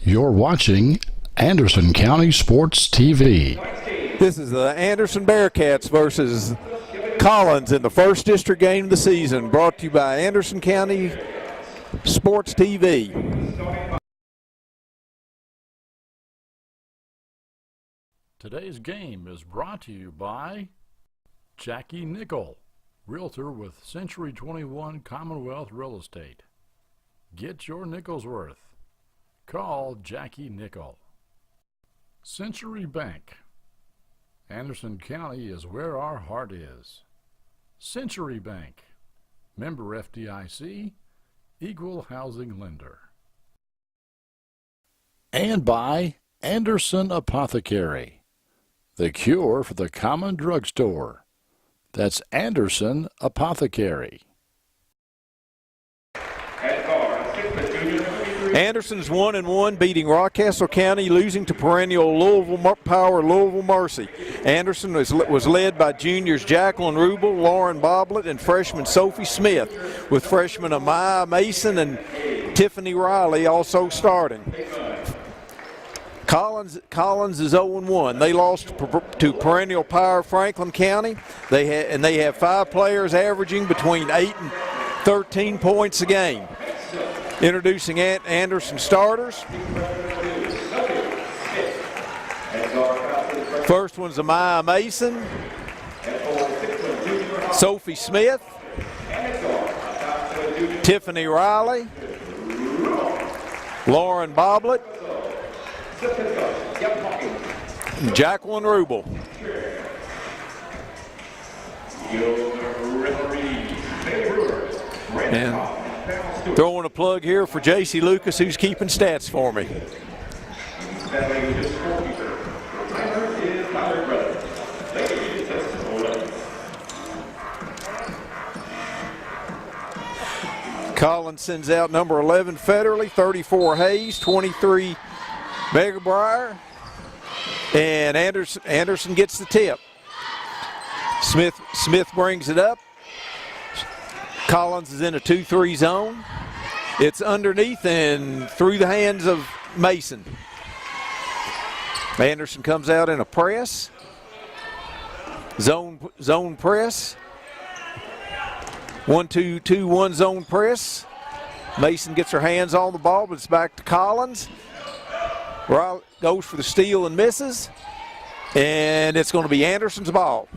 You're watching Anderson County Sports TV. This is the Anderson Bearcats versus Collins in the first district game of the season, brought to you by Anderson County Sports TV. Today's game is brought to you by Jackie Nickel, Realtor with Century 21 Commonwealth Real Estate. Get your nickel's worth. Call Jackie Nickel. Century Bank. Anderson County is where our heart is. Century Bank. Member FDIC. Equal housing lender. And by Anderson Apothecary. The cure for the common drugstore. That's Anderson Apothecary. Anderson's 1-1, beating Rockcastle County, losing to perennial Louisville Power Louisville Mercy. Anderson was led by juniors Jacqueline Rubel, Lauren Boblet, and freshman Sophie Smith, with freshmen Amaya Mason and Tiffany Riley also starting. Collins is 0-1. They lost to perennial Power Franklin County. They have 5 players averaging between 8 and 13 points a game. Introducing Anderson starters. First one's Amaya Mason, Sophie Smith, Tiffany Riley, Lauren Boblet, Jacqueline Rubel. And throwing a plug here for J.C. Lucas, who's keeping stats for me. Collins sends out number 11 Federally, 34 Hayes, 23 Megabrier, and Anderson gets the tip. Smith brings it up. Collins is in a 2-3 zone. It's underneath and through the hands of Mason. Anderson comes out in a press. Zone press. 1-2-2-1 zone press. Mason gets her hands on the ball, but it's back to Collins. Riley goes for the steal and misses. And it's going to be Anderson's ball.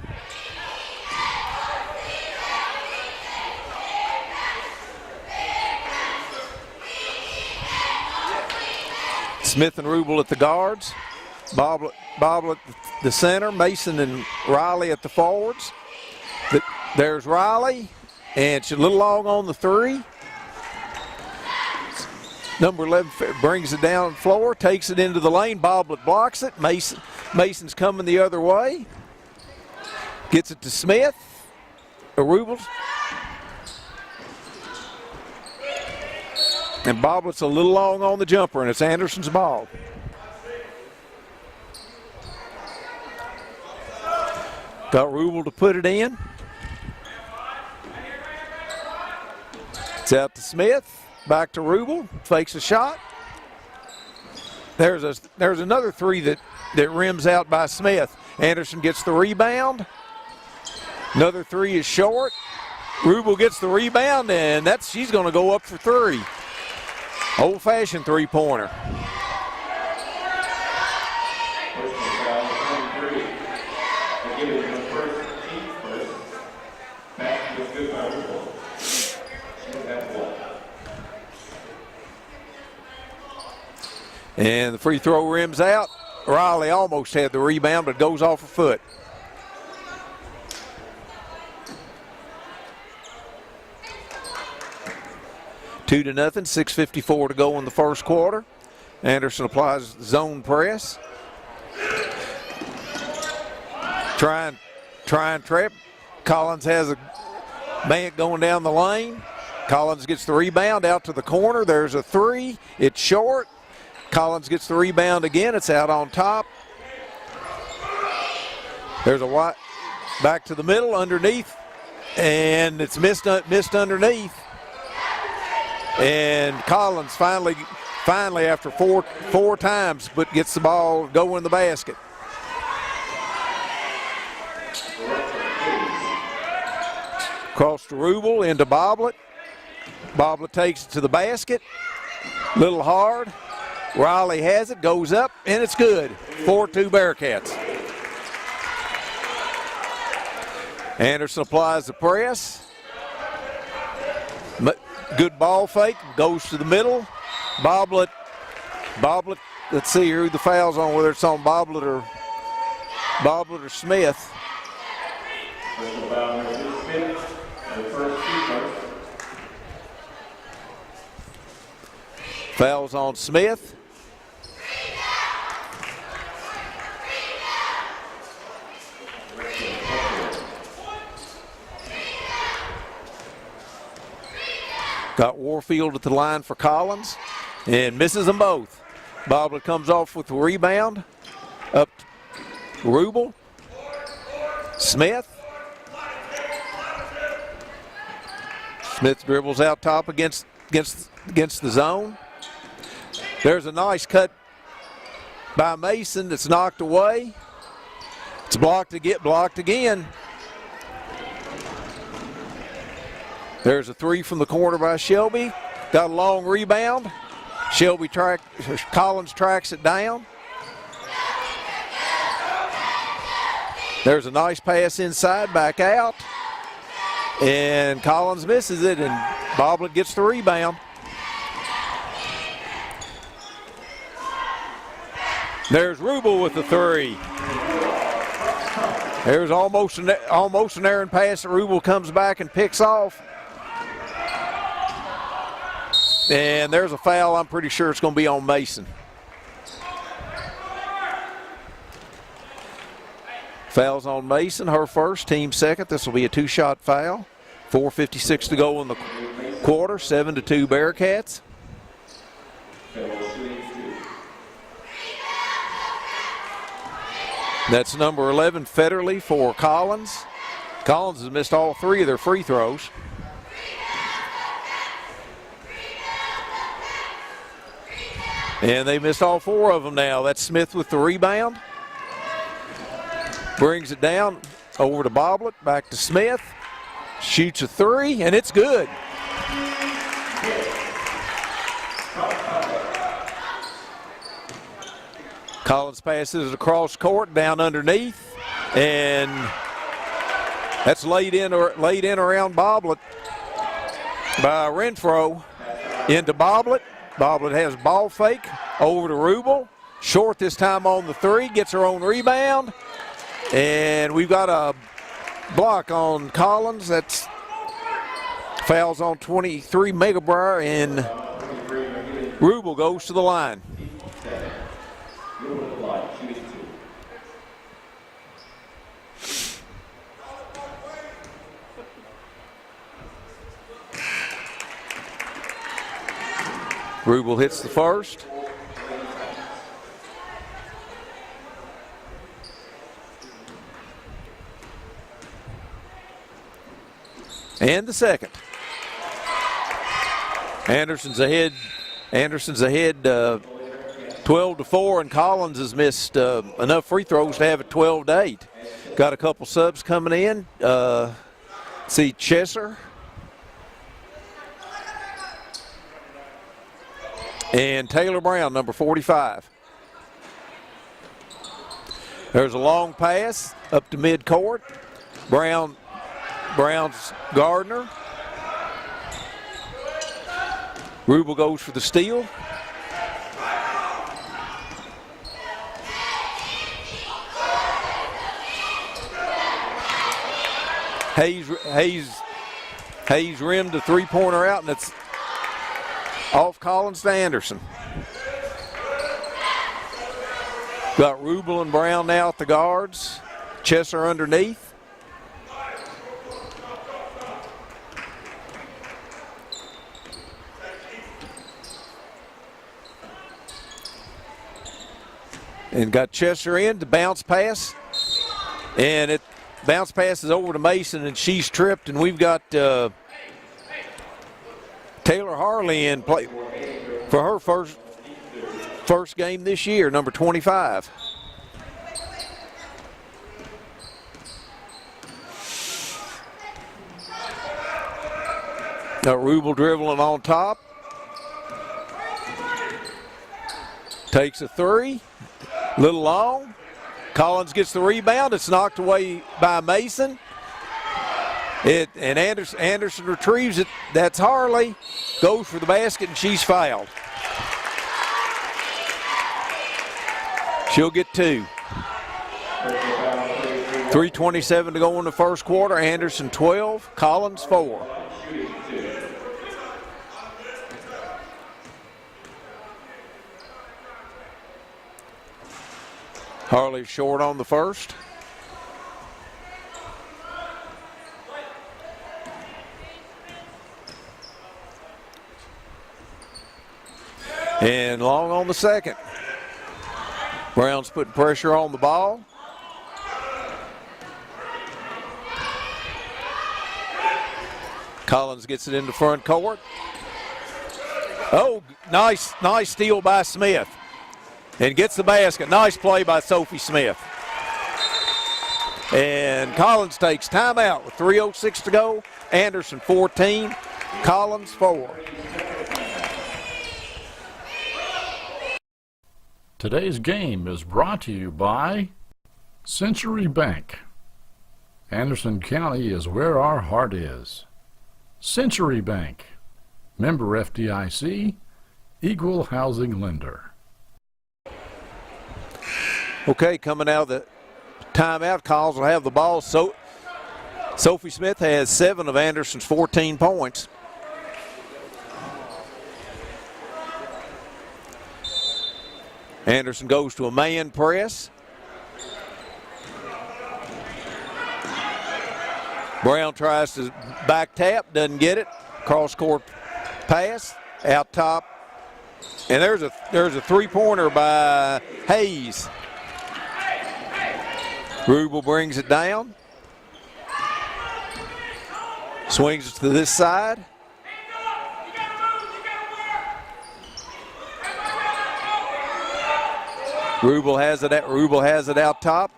Smith and Rubel at the guards, Boblet at the center, Mason and Riley at the forwards. There's Riley, and she's a little long on the 3. Number 11 brings it down the floor, takes it into the lane. Boblet blocks it. Mason's coming the other way. Gets it to Smith. Rubel. And Boblet's a little long on the jumper, and it's Anderson's ball. Got Rubel to put it in. It's out to Smith. Back to Rubel. Fakes a shot. There's another 3 that rims out by Smith. Anderson gets the rebound. Another 3 is short. Rubel gets the rebound, and she's going to go up for 3. Old-fashioned 3-pointer. And the free throw rims out. Riley almost had the rebound, but goes off her foot. Two to nothing, 6:54 to go in the first quarter. Anderson applies zone press. Try and trap. Collins has a man going down the lane. Collins gets the rebound out to the corner. There's a 3. It's short. Collins gets the rebound again. It's out on top. There's a white back to the middle underneath, and it's missed underneath. And Collins finally finally after four times, but gets the ball going in the basket. Across to Rubel, into Boblet. Boblet takes it to the basket. Little hard. Riley has it, goes up, and it's good. 4-2 Bearcats. Anderson applies the press. Good ball fake, goes to the middle. Boblet, let's see who the foul's on, whether it's on Boblet or Smith. Foul's on Smith. Got Warfield at the line for Collins and misses them both. Boblet comes off with the rebound. Up to Rubel. Smith. Smith dribbles out top against the zone. There's a nice cut by Mason that's knocked away. It's blocked again. There's a three from the corner by Shelby. Got a long rebound. Collins tracks it down. There's a nice pass inside, back out. And Collins misses it, and Boblet gets the rebound. There's Rubel with the three. There's almost an errant pass that Rubel comes back and picks off. And there's a foul. I'm pretty sure it's going to be on Mason. Foul's on Mason, her first, team second. This will be a two-shot foul. 4:56 to go in the quarter, 7-2 Bearcats. That's number 11, Federley, for Collins. Collins has missed all three of their free throws. And they missed all four of them now. That's Smith with the rebound. Brings it down over to Boblet, back to Smith. Shoots a three, and it's good. Collins passes it across court, down underneath, and that's laid in around Boblet by Renfro. Into Boblet. Boblet has ball fake over to Rubel. Short this time on the three, gets her own rebound. And we've got a block on Collins. That's fouls on 23 Megabrier, and Rubel goes to the line. Rubel hits the first. And the second. Anderson's ahead 12-4, and Collins has missed enough free throws to have it 12-8. Got a couple subs coming in. See Chesser. And Taylor Brown, number 45. There's a long pass up to midcourt. Brown's Gardner. Rubel goes for the steal. Hayes rimmed a three-pointer out, and it's off Collins to Anderson. Got Rubel and Brown now at the guards. Chesser underneath. And got Chesser in to bounce pass. And it bounce passes over to Mason, and she's tripped, and we've got Taylor Harley in play for her First game this year, number 25. Now Rubel dribbling on top. Takes a three. Little long. Collins gets the rebound. It's knocked away by Mason. And Anderson retrieves it. That's Harley. Goes for the basket, and she's fouled. She'll get 2. 3:27 to go in the first quarter. Anderson 12, Collins 4. Harley short on the first. And long on the second. Brown's putting pressure on the ball. Collins gets it into front court. Oh, nice steal by Smith. And gets the basket. Nice play by Sophie Smith. And Collins takes timeout with 3:06 to go. Anderson 14, Collins 4. Today's game is brought to you by Century Bank. Anderson County is where our heart is. Century Bank, member FDIC, equal housing lender. Okay, coming out of the timeout, Collins will have the ball. So Sophie Smith has 7 of Anderson's 14 points. Anderson goes to a man press. Brown tries to back tap, doesn't get it. Cross court pass, out top. And there's a three-pointer by Hayes. Rubel brings it down. Swings it to this side. Rubel has it out top.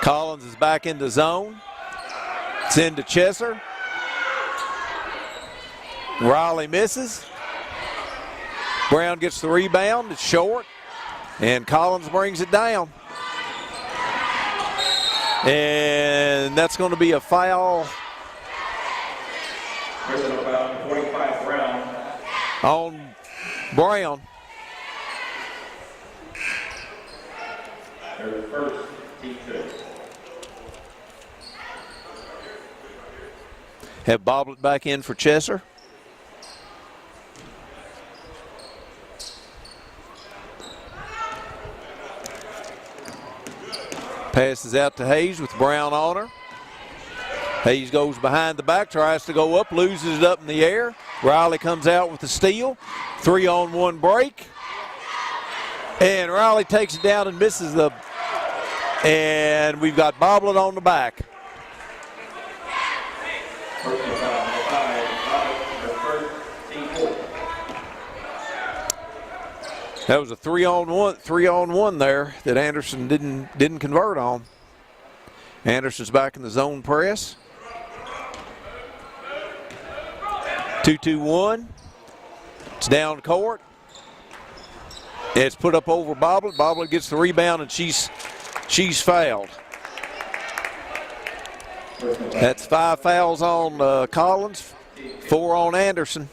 Collins is back in the zone. It's into Chesser. Riley misses. Brown gets the rebound. It's short. And Collins brings it down. And that's going to be a foul. On Brown. Have Boblet back in for Chesser. Passes out to Hayes with Brown on her. Hayes goes behind the back, tries to go up, loses it up in the air. Riley comes out with the steal. 3-on-1 break. And Riley takes it down and misses the. And we've got Boblet on the back. That was a 3-on-1 there that Anderson didn't convert on. Anderson's back in the zone press. 2-2-1. It's down court. It's put up over Boblet. Boblet gets the rebound and she's fouled. That's 5 fouls on Collins, 4 on Anderson.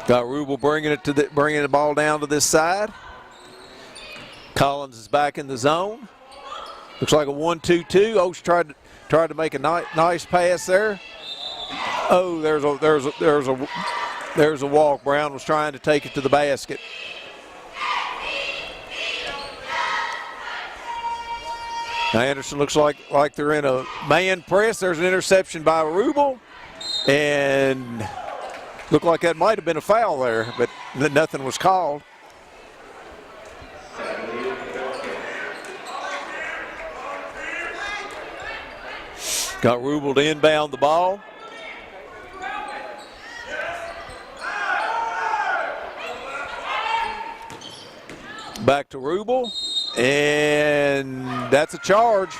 Got Rubel bringing the ball down to this side. Collins is back in the zone. Looks like a 1-2-2. Oaks tried to make a nice pass there. Oh, there's a walk. Brown was trying to take it to the basket. Now Anderson looks like they're in a man press. There's an interception by Rubel, and Looked like that might have been a foul there, but nothing was called. Got Rubel to inbound the ball. Back to Rubel, and that's a charge.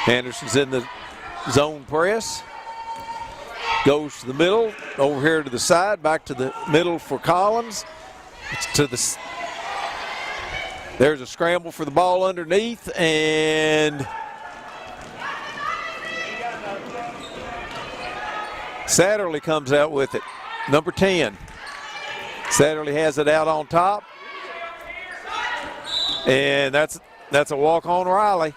Anderson's in the zone press. Goes to the middle, over here to the side, back to the middle for Collins. It's to the. There's a scramble for the ball underneath, and Satterley comes out with it. Number 10. Satterley has it out on top, and that's a walk on Riley.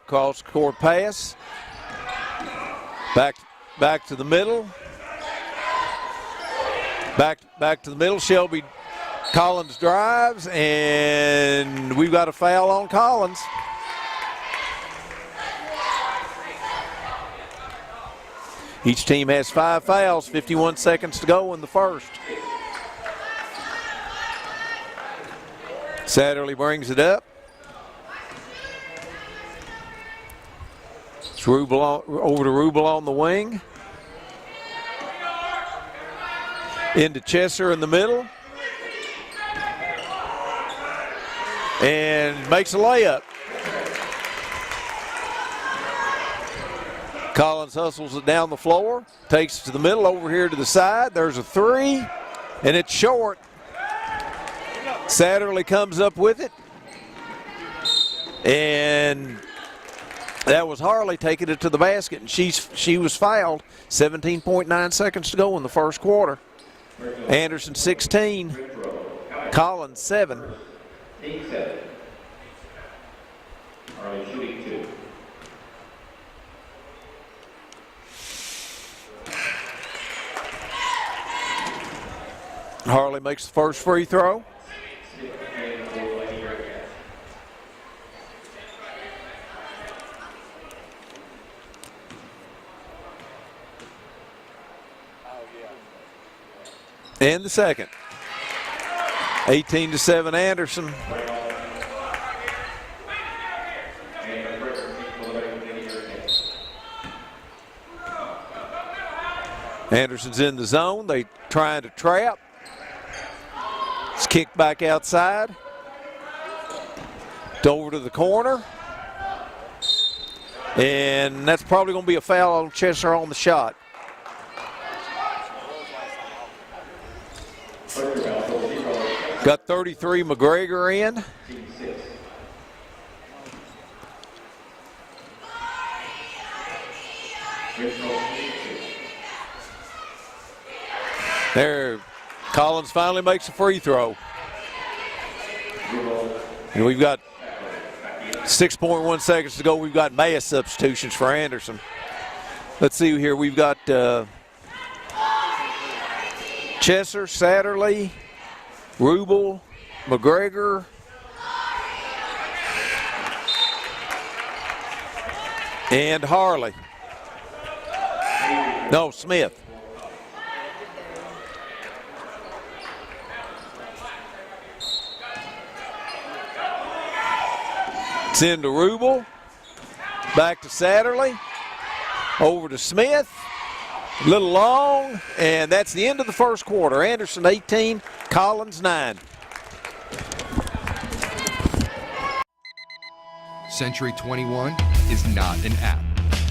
Cross court pass. Back to the middle. Back to the middle. Shelby Collins drives, and we've got a foul on Collins. Each team has 5 fouls, 51 seconds to go in the first. Satterley brings it up. It's Rubel over to Rubel on the wing. Into Chesser in the middle. And makes a layup. Collins hustles it down the floor. Takes it to the middle, over here to the side. There's a 3, and it's short. Satterley comes up with it. And that was Harley taking it to the basket, and she was fouled. 17.9 seconds to go in the first quarter. Anderson 16, Collins 7. Harley shooting 2. Harley makes the first free throw. And the second. 18-7 Anderson. Anderson's in the zone. They trying to trap. It's kicked back outside. Over to the corner. And that's probably going to be a foul on Chesser on the shot. Got 33 McGregor in. There, Collins finally makes a free throw. And we've got 6.1 seconds to go. We've got mass substitutions for Anderson. Let's see here. We've got Chesser, Satterley, Rubel, McGregor, and Harley. No, Smith. It's into Rubel. Back to Satterley. Over to Smith. A little long, and that's the end of the first quarter. Anderson 18, Collins 9. Century 21 is not an app.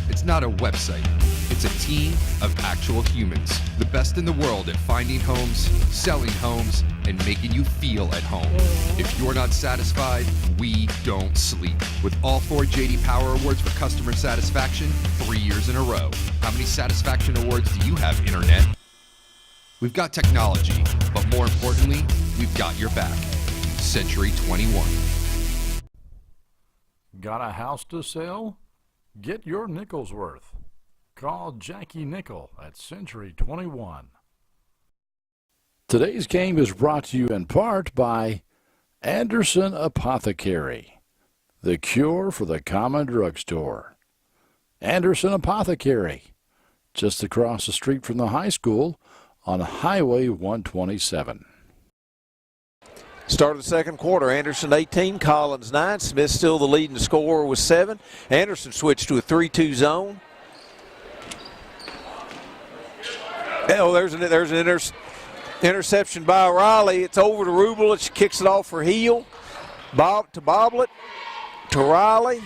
It's not a website. It's a team of actual humans, the best in the world at finding homes, selling homes, and making you feel at home. If you're not satisfied, we don't sleep. With all 4 J.D. Power Awards for customer satisfaction, 3 years in a row. How many satisfaction awards do you have, Internet? We've got technology, but more importantly, we've got your back. Century 21. Got a house to sell? Get your nickel's worth. Call Jackie Nickel at Century 21. Today's game is brought to you in part by Anderson Apothecary, the cure for the common drugstore. Anderson Apothecary, just across the street from the high school on Highway 127. Start of the second quarter, Anderson 18, Collins 9. Smith still the leading scorer with 7. Anderson switched to a 3-2 zone. Oh, there's an interception by Riley. It's over to Rubel. She kicks it off for Heel. To Boblet, to Riley,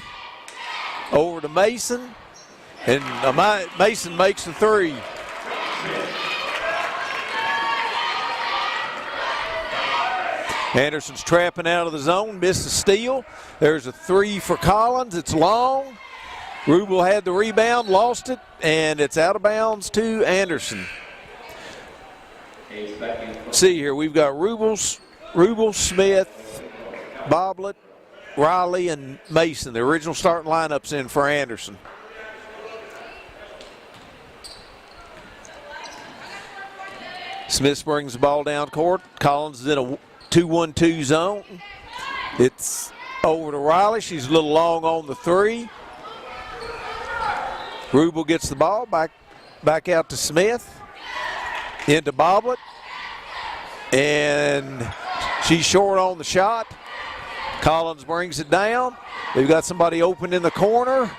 over to Mason, and Mason makes the 3. Anderson's trapping out of the zone, missed the steal. There's a 3 for Collins. It's long. Rubel had the rebound, lost it, and it's out of bounds to Anderson. See here, we've got Rubel, Smith, Boblet, Riley, and Mason. The original starting lineup's in for Anderson. Smith brings the ball down court. Collins is in a 2-1-2 zone. It's over to Riley. She's a little long on the 3. Rubel gets the ball back out to Smith. Into Boblet. And she's short on the shot. Collins brings it down. They've got somebody open in the corner.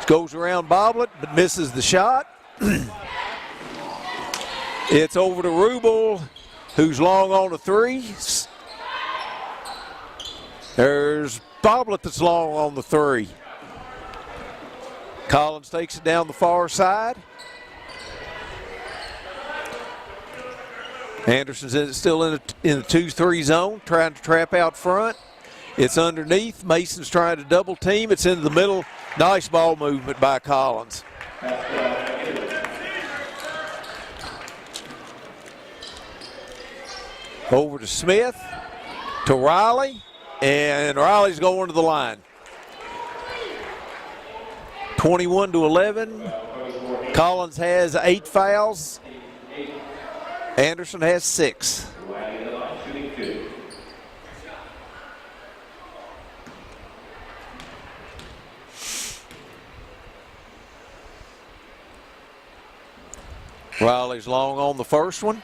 Goes around Boblet, but misses the shot. It's over to Rubel, who's long on the 3. There's Boblet that's long on the 3. Collins takes it down the far side. Anderson's still in the 2-3 zone, trying to trap out front. It's underneath. Mason's trying to double team. It's into the middle. Nice ball movement by Collins. Over to Smith, to Riley, and Riley's going to the line. 21-11. Collins has 8 fouls. Anderson has 6. Riley's long on the first one.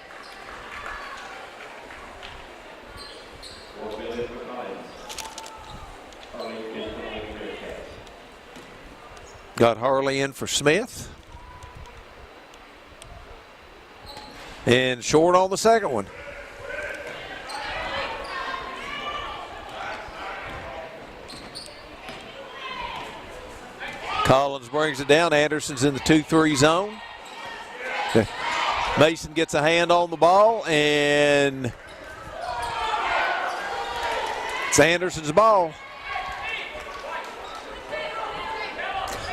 Got Harley in for Smith. And short on the second one. Collins brings it down. Anderson's in the 2-3 zone. Mason gets a hand on the ball, and it's Anderson's ball.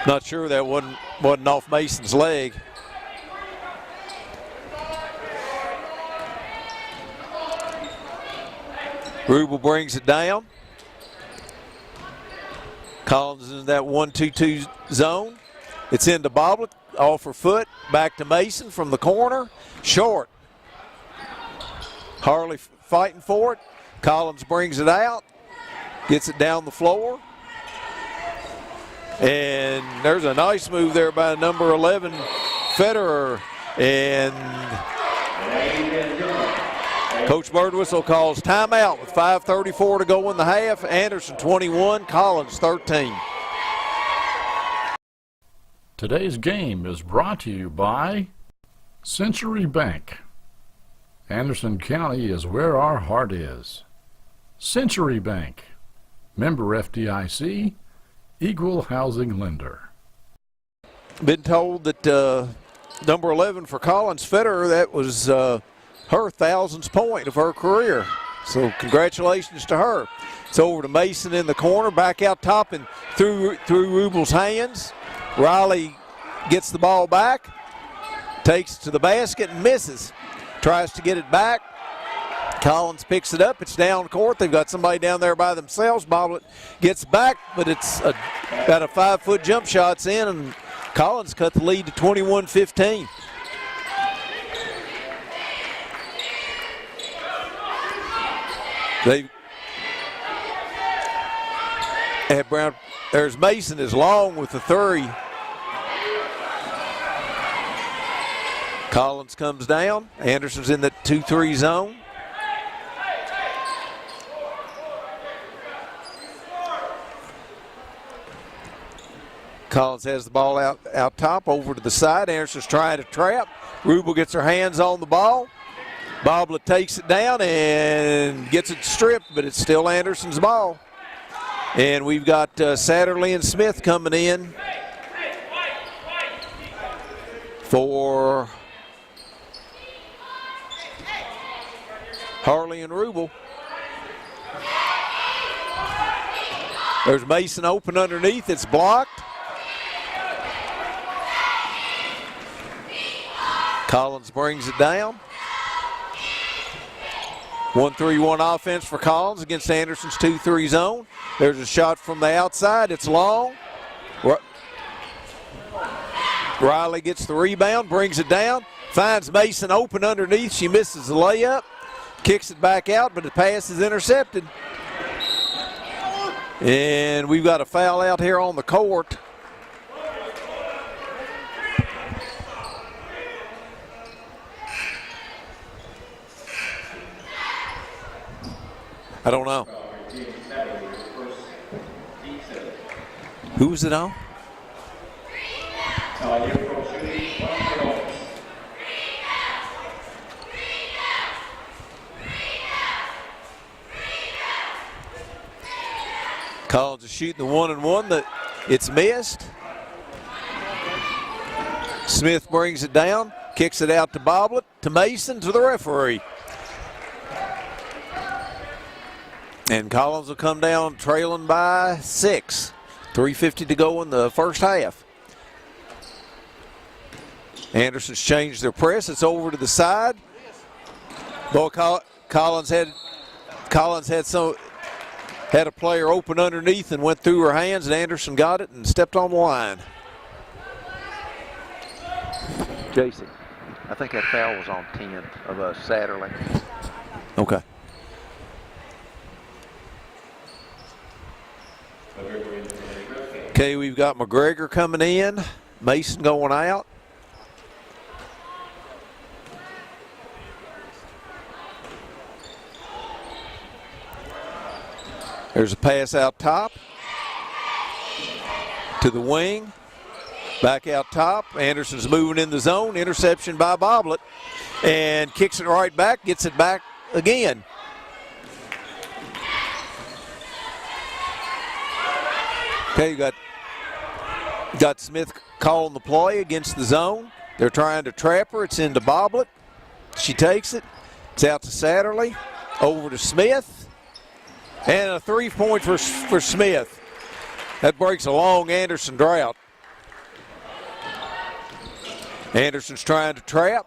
Not sure that wasn't off Mason's leg. Rubel brings it down. Collins is in that 1-2-2 zone. It's into Boblet, off her foot, back to Mason from the corner. Short. Harley fighting for it. Collins brings it out, gets it down the floor. And there's a nice move there by number 11, Federer. And Coach Birdwhistle calls timeout with 5:34 to go in the half. Anderson 21, Collins 13. Today's game is brought to you by Century Bank. Anderson County is where our heart is. Century Bank, member FDIC, equal housing lender. been told that number 11 for Collins Federer, that was her 1,000th point of her career. So congratulations to her. It's over to Mason in the corner, back out top and through Rubel's hands. Riley gets the ball back, takes it to the basket and misses. Tries to get it back. Collins picks it up. It's down court. They've got somebody down there by themselves. Boblet gets back, but it's about a 5-foot jump shot's in, and Collins cut the lead to 21-15. They have Brown. There's Mason is long with the 3. Collins comes down. Anderson's in the 2-3 zone. Collins has the ball out top over to the side. Anderson's trying to trap. Rubel gets her hands on the ball. Boblet takes it down and gets it stripped, but it's still Anderson's ball. And we've got Satterley and Smith coming in for Harley and Rubel. There's Mason open underneath. It's blocked. Collins brings it down. 1-3-1 offense for Collins against Anderson's 2-3 zone. There's a shot from the outside. It's long. Riley gets the rebound, brings it down, finds Mason open underneath. She misses the layup, kicks it back out, but the pass is intercepted. And we've got a foul out here on the court. I don't know. Who was it on? Collins is shooting the 1-and-1 that it's missed. Smith brings it down, kicks it out to Boblet, to Mason, to the referee. And Collins will come down trailing by 6. 3:50 to go in the first half. Anderson's changed their press. It's over to the side. Boy, Collins had a player open underneath and went through her hands, and Anderson got it and stepped on the line. Jason, I think that foul was on 10 of Satterley. Okay. Okay, we've got McGregor coming in, Mason going out. There's a pass out top to the wing, back out top. Anderson's moving in the zone, interception by Boblet, and kicks it right back, gets it back again. Okay, you got Smith calling the play against the zone. They're trying to trap her. It's into Boblet. She takes it. It's out to Satterley. Over to Smith. And a 3-point for Smith. That breaks a long Anderson drought. Anderson's trying to trap.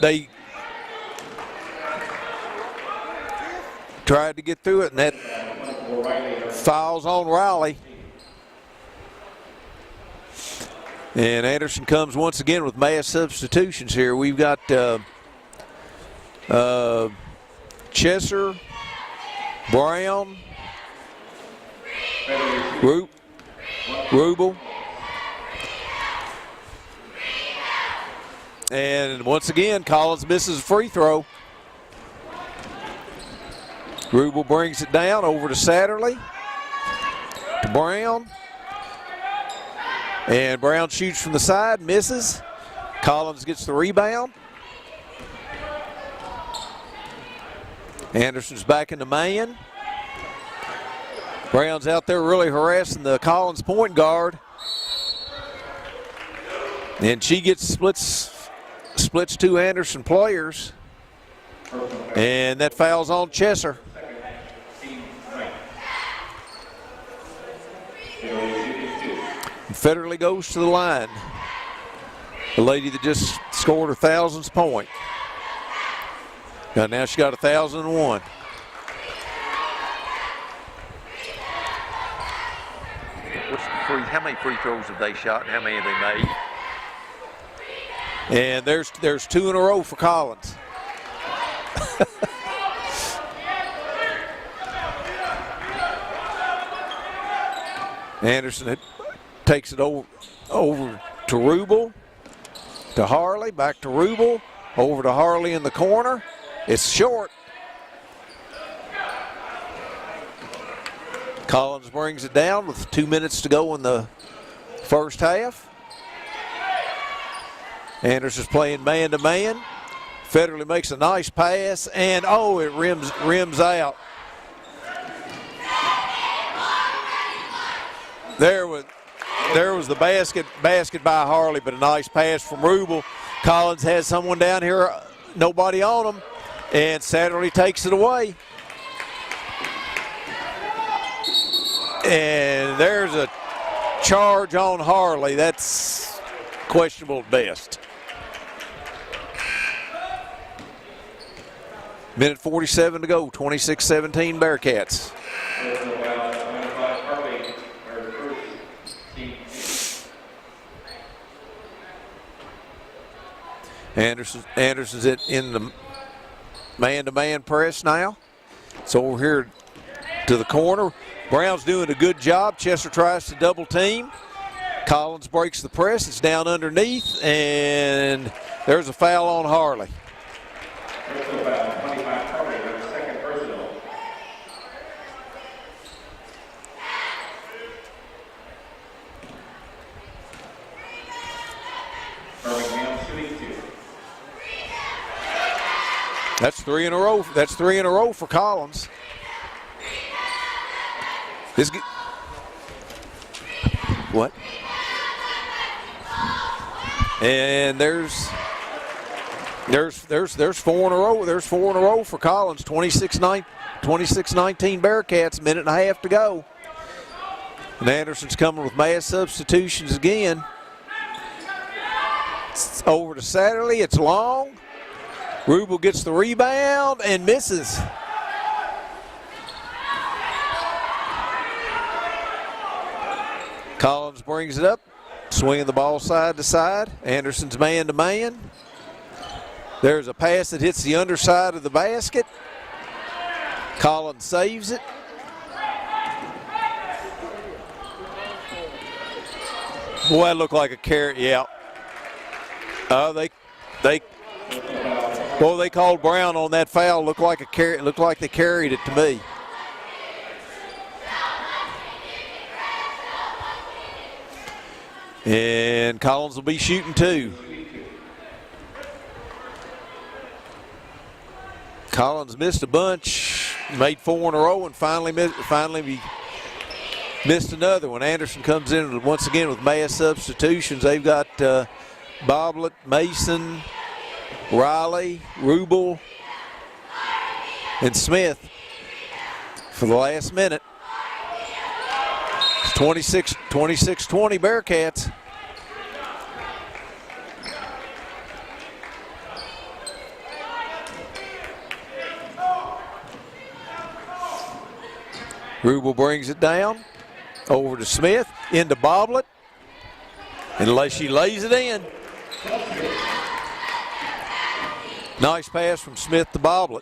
They tried to get through it, and that fouls on Riley. And Anderson comes once again with mass substitutions here. We've got Chesser, Brown, Rubel. And once again, Collins misses a free throw. Rubel brings it down over to Satterley, to Brown. And Brown shoots from the side, misses. Collins gets the rebound. Anderson's back in the man. Brown's out there really harassing the Collins point guard. And she gets splits two Anderson players. And that foul's on Chesser. Federally goes to the line. The lady that just scored her 1,000th point. Now she got 1,001. How many free throws have they shot and how many have they made? And there's two in a row for Collins. Anderson takes it over to Rubel, to Harley, back to Rubel, over to Harley in the corner. It's short. Collins brings it down with 2 minutes to go in the first half. Anderson's playing man-to-man. Federally makes a nice pass, and it rims out. There was the basket by Harley, but a nice pass from Rubel. Collins has someone down here, nobody on him, and Satterley takes it away. And there's a charge on Harley. That's questionable at best. Minute 47 to go, 26-17 Bearcats. Anderson's in the man-to-man press now. It's over here to the corner. Brown's doing a good job. Chester tries to double team. Collins breaks the press. It's down underneath, and there's a foul on Harley. That's three in a row. That's 3 in a row for Collins. What? And there's 4 in a row. There's 4 in a row for Collins. 26-19 Bearcats. Minute and a half to go. And Anderson's coming with mass substitutions again. It's over to Satterley. It's long. Rubel gets the rebound and misses. Collins brings it up, swinging the ball side to side. Anderson's man-to-man. There's a pass that hits the underside of the basket. Collins saves it. Boy, that looked like a carry. Yeah. They called Brown on that foul. Looked like they carried it to me. And Collins will be shooting two. Collins missed a bunch, made 4 in a row, and finally missed another one. Anderson comes in once again with mass substitutions. They've got Boblet, Mason, Riley, Rubel, and Smith for the last minute. It's 26-20 Bearcats. Rubel brings it down over to Smith, into Boblet, and she lays it in. Nice pass from Smith to Boblet.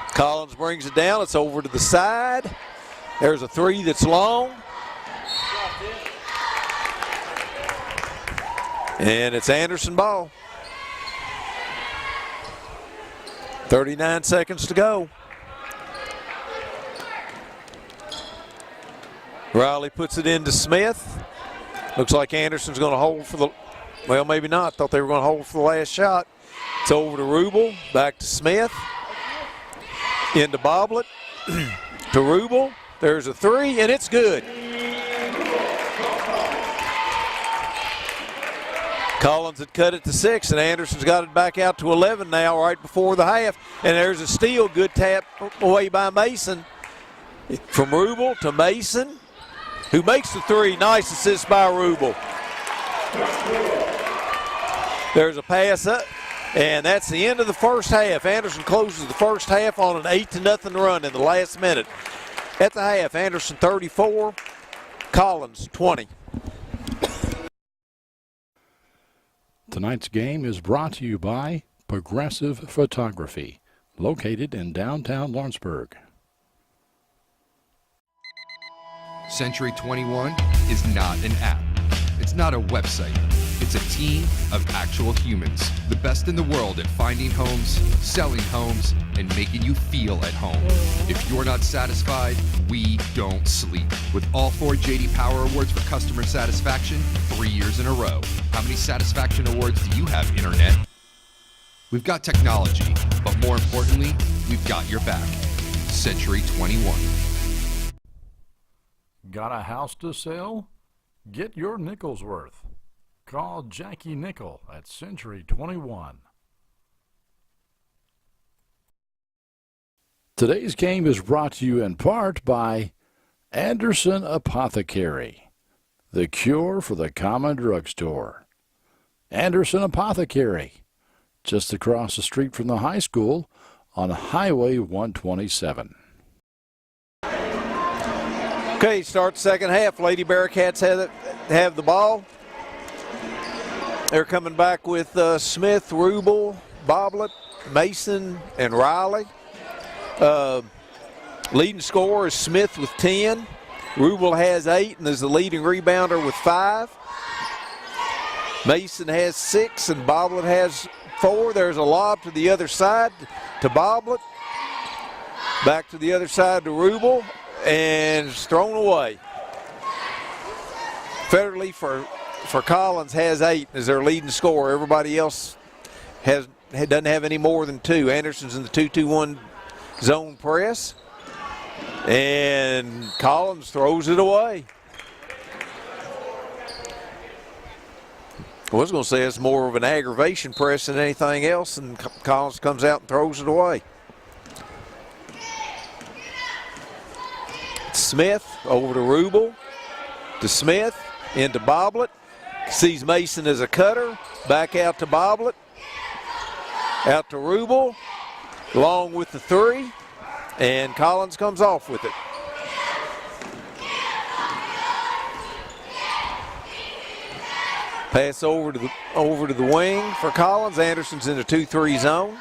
Collins brings it down. It's over to the side. There's a three that's long. And it's Anderson ball. 39 seconds to go. Riley puts it into Smith. Looks like Anderson's going to hold for the, well, maybe not. Thought they were going to hold for the last shot. It's over to Rubel, back to Smith, into Boblet, to Rubel. There's a three, and it's good. Collins had cut it to 6, and Anderson's got it back out to 11 now, right before the half. And there's a steal, good tap away by Mason. From Rubel to Mason, who makes the 3. Nice assist by Rubel. There's a pass up, and that's the end of the first half. Anderson closes the first half on an 8-0 run in the last minute. At the half, Anderson 34, Collins 20. Tonight's game is brought to you by Progressive Photography, located in downtown Lawrenceburg. Century 21 is not an app. It's not a website. It's a team of actual humans. The best in the world at finding homes, selling homes, and making you feel at home. If you're not satisfied, we don't sleep. With all 4 J.D. Power Awards for customer satisfaction 3 years in a row. How many satisfaction awards do you have, Internet? We've got technology, but more importantly, we've got your back. Century 21. Got a house to sell? Get your nickel's worth. Call Jackie Nickel at Century 21. Today's game is brought to you in part by Anderson Apothecary, the cure for the common drugstore. Anderson Apothecary, just across the street from the high school on Highway 127. Okay, start second half. Lady Bearcats have the ball. They're coming back with Smith, Rubel, Boblet, Mason, and Riley. Leading scorer is Smith with 10. Rubel has 8 and is the leading rebounder with 5. Mason has 6 and Boblet has 4. There's a lob to the other side to Boblet. Back to the other side to Rubel, and it's thrown away. Federally for Collins has 8 as their leading scorer. Everybody else doesn't have any more than 2. Anderson's in the 2-2-1 zone press, and Collins throws it away. I was going to say it's more of an aggravation press than anything else, and Collins comes out and throws it away. Smith over to Rubel, to Smith, into Boblet. Sees Mason as a cutter. Back out to Boblet. Out to Rubel. Long with the 3. And Collins comes off with it. Pass over to the wing for Collins. Anderson's in the 2-3 zone.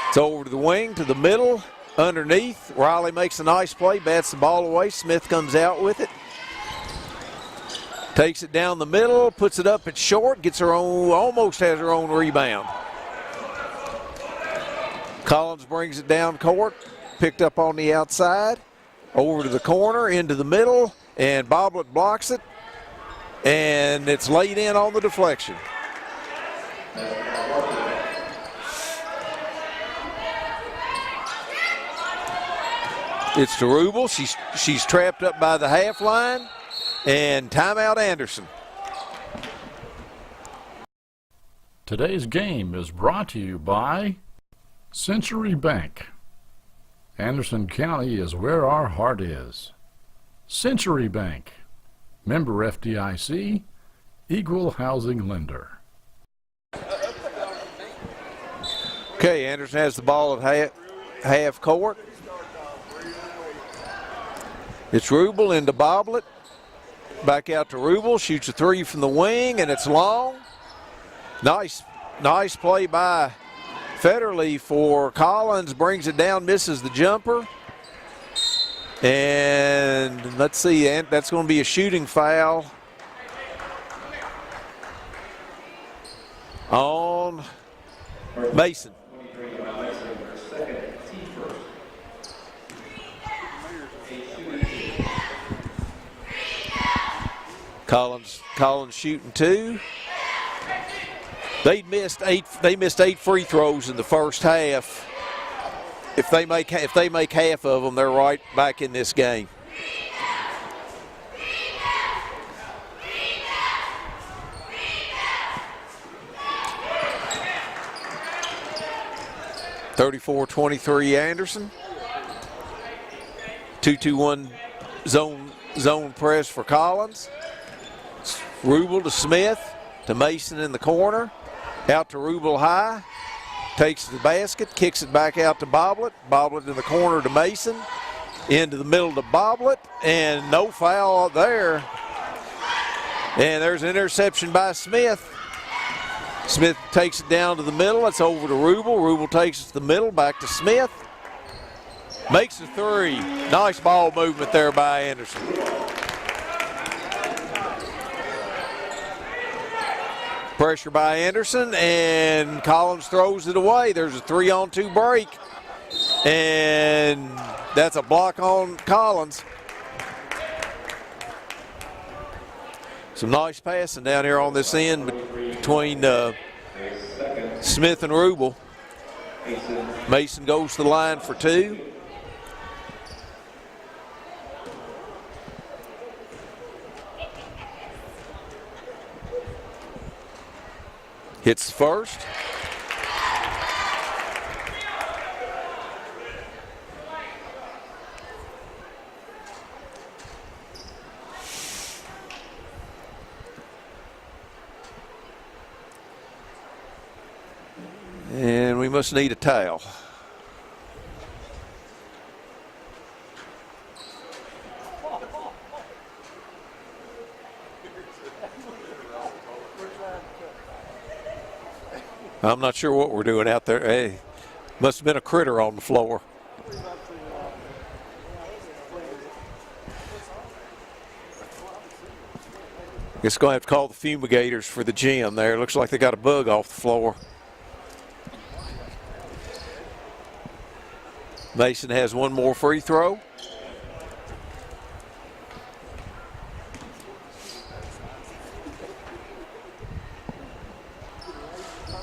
It's over to the wing, to the middle, underneath. Riley makes a nice play, bats the ball away. Smith comes out with it. Takes it down the middle, puts it up at short, gets her own, almost has her own rebound. Collins brings it down court, picked up on the outside, over to the corner, into the middle, and Boblet blocks it, and it's laid in on the deflection. It's to Rubel. She's trapped up by the half line, and timeout Anderson. Today's game is brought to you by Century Bank. Anderson County is where our heart is. Century Bank, member FDIC, equal housing lender. Okay, Anderson has the ball at half court. It's Rubel into Boblet. Back out to Rubel, shoots a 3 from the wing, and it's long. Nice play by Federley for Collins. Brings it down, misses the jumper. And let's see, that's going to be a shooting foul on Mason. Collins shooting 2. They missed 8 free throws in the first half. If they make half of them, they're right back in this game. 34-23 Anderson. 2-2-1 zone press for Collins. Rubel to Smith to Mason in the corner. Out to Rubel high. Takes the basket, kicks it back out to Boblet. Boblet in the corner to Mason. Into the middle to Boblet, and no foul there. And there's an interception by Smith. Smith takes it down to the middle. It's over to Rubel. Rubel takes it to the middle, back to Smith. Makes a three. Nice ball movement there by Anderson. Pressure by Anderson, and Collins throws it away. There's a 3-on-2 break, and that's a block on Collins. Some nice passing down here on this end between Smith and Rubel. Mason goes to the line for two. Hits first. And we must need a towel. I'm not sure what we're doing out there. Hey, must have been a critter on the floor. Guess going to have to call the fumigators for the gym there. Looks like they got a bug off the floor. Mason has one more free throw.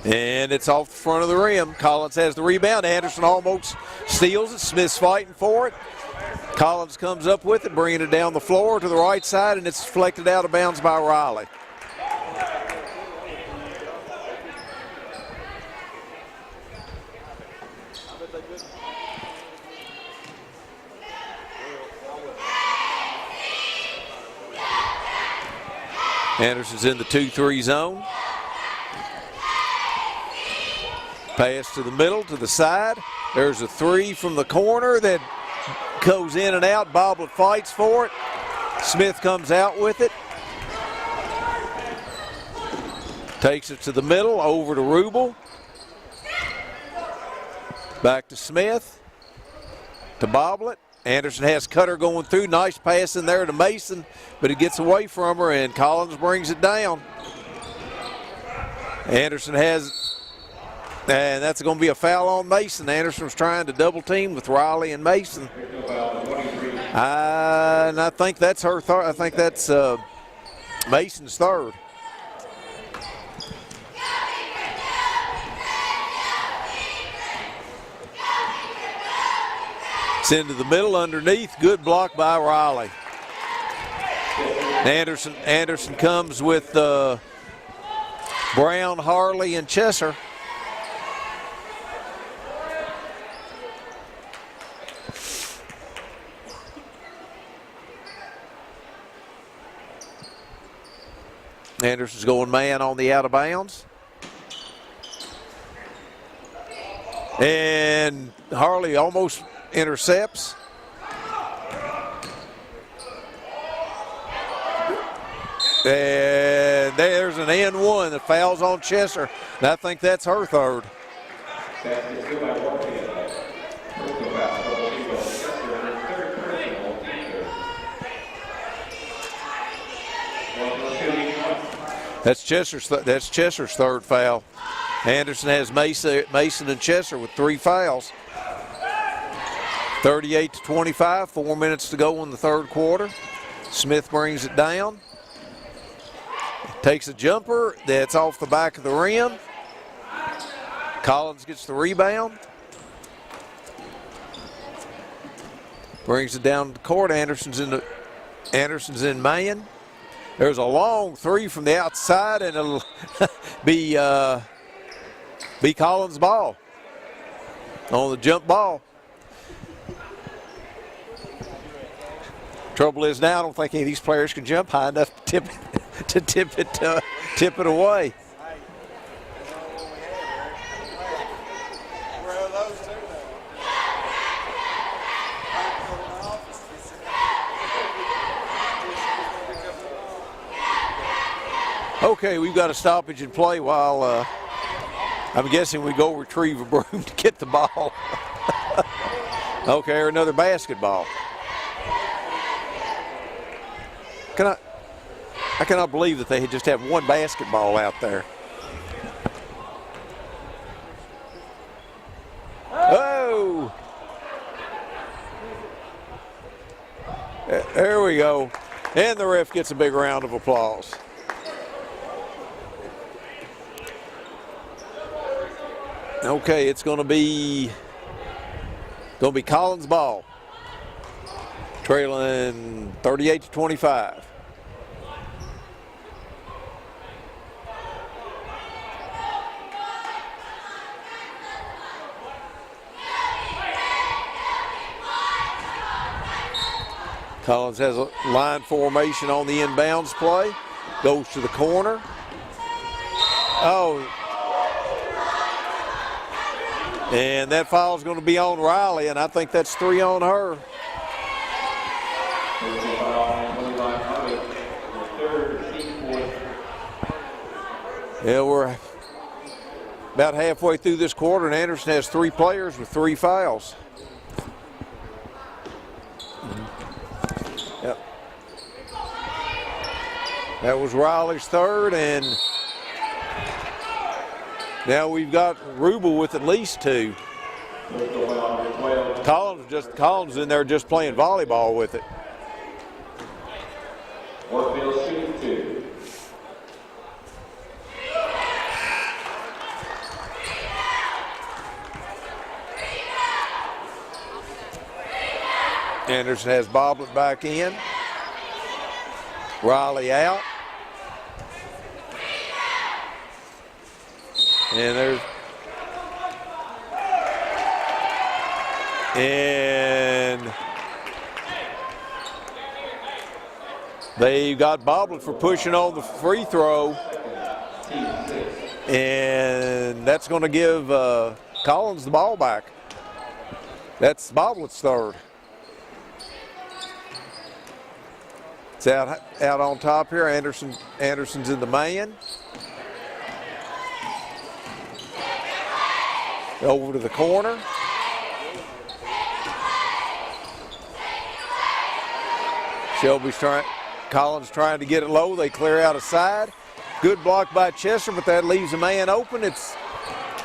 And it's off the front of the rim. Collins has the rebound. Anderson almost steals it. Smith's fighting for it. Collins comes up with it, bringing it down the floor to the right side, and it's deflected out of bounds by Riley. Anderson's in the 2-3 zone. Pass to the middle, to the side. There's a three from the corner that goes in and out. Boblet fights for it. Smith comes out with it. Takes it to the middle, over to Rubel. Back to Smith. To Boblet. Anderson has Cutter going through. Nice pass in there to Mason, but it gets away from her, and Collins brings it down. Anderson has, and that's going to be a foul on Mason. Anderson was trying to double team with Riley and Mason. And I think that's her third. I think that's Mason's third. It's into the middle underneath. Good block by Riley. Anderson comes with Brown, Harley, and Chesser. Anderson's going man on the out of bounds. And Harley almost intercepts. And there's an N1 that fouls on Chesser. And I think that's her third. That's Chesser's third foul. Anderson has Mason and Chesser with three fouls. 38-25, 4 minutes to go in the third quarter. Smith brings it down. Takes a jumper that's off the back of the rim. Collins gets the rebound. Brings it down the court. Anderson's in man. There's a long three from the outside, and it'll be Collins' ball. on the jump ball. Trouble is now I don't think any of these players can jump high enough to tip it away. Okay, we've got a stoppage in play while I'm guessing we go retrieve a broom to get the ball. Okay, or another basketball. I cannot believe that they just have one basketball out there. Oh! There we go. And the ref gets a big round of applause. Okay, it's going to be Collins' ball, trailing 38-25. Collins has a line formation on the inbounds play, goes to the corner. Oh. And that foul is going to be on Riley, and I think that's 3 on her. Yeah, we're about halfway through this quarter, and Anderson has 3 players with 3 fouls. Yep. That was Riley's 3rd, and now we've got Rubel with at least 2. Collins in there just playing volleyball with it. Warfield shooting 2. Anderson has Boblet back in. Riley out. And they got Boblet for pushing on the free throw. And that's going to give Collins the ball back. That's Boblet's 3rd. It's out on top here. Anderson's in the man. Over to the corner. Collins trying to get it low. They clear out a side. Good block by Chester, but that leaves a man open. It's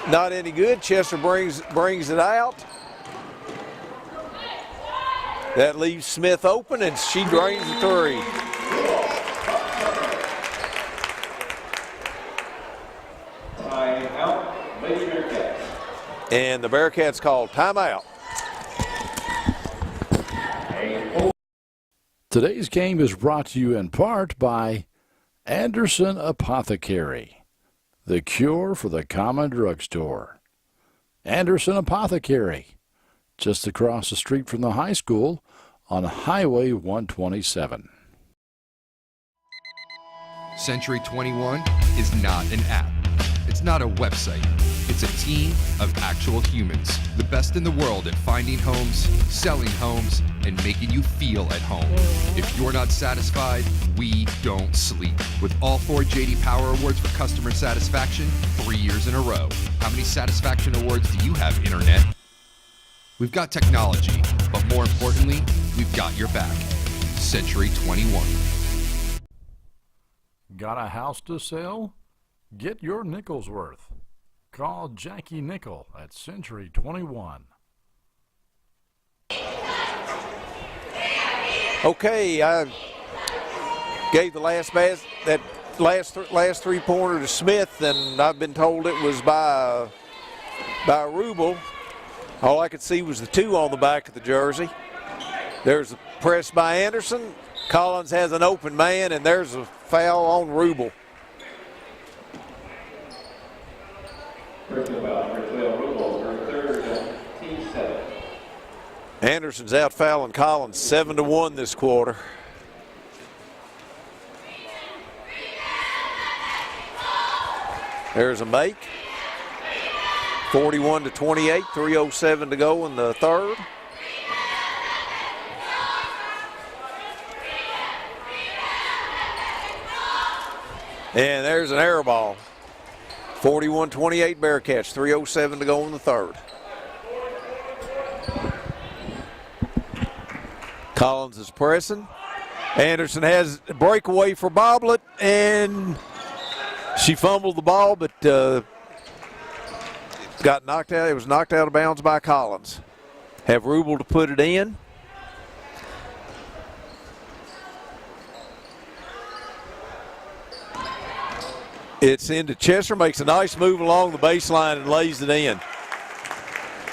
not any good. Chester brings it out. That leaves Smith open, and she drains the 3. Timeout, Lady Bearcats. And the Bearcats called timeout. Today's game is brought to you in part by Anderson Apothecary, the cure for the common drugstore. Anderson Apothecary, just across the street from the high school on Highway 127. Century 21 is not an app. It's not a website. It's a team of actual humans. The best in the world at finding homes, selling homes, and making you feel at home. If you're not satisfied, we don't sleep. With all 4 J.D. Power Awards for customer satisfaction, 3 years in a row. How many satisfaction awards do you have, Internet? We've got technology, but more importantly, we've got your back. Century 21. Got a house to sell? Get your nickel's worth. Call Jackie Nickel at Century 21. Okay, I gave the last last 3-pointer to Smith, and I've been told it was by Rubel. All I could see was the 2 on the back of the jersey. There's a press by Anderson. Collins has an open man, and there's a foul on Rubel. 18-7. Anderson's out fouling Collins 7-1 this quarter. There's a make. 41-28, 3:07 to go in the third. And there's an air ball. 41-28 Bearcats, 3:07 to go in the third. Collins is pressing. Anderson has a breakaway for Boblet, and she fumbled the ball, but got knocked out. It was knocked out of bounds by Collins. Have Rubel to put it in. It's into Chester, makes a nice move along the baseline and lays it in.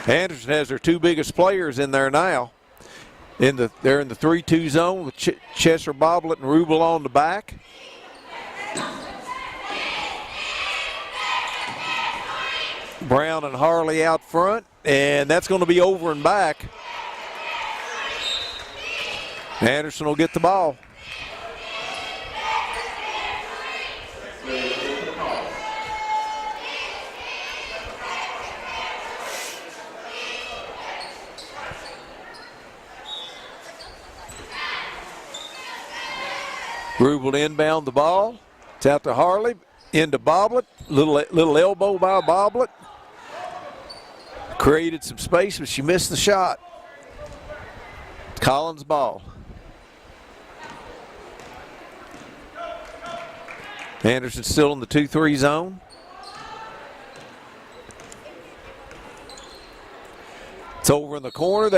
Anderson has their two biggest players in there now. They're in the 3-2 zone with Chester, Boblet, and Rubel on the back. Brown and Harley out front, and that's going to be over and back. Anderson will get the ball. Rubel inbound the ball. It's out to Harley. Into Boblet. Little elbow by Boblet. Created some space, but she missed the shot. Collins' ball. Anderson still in the 2-3 zone. It's over in the corner.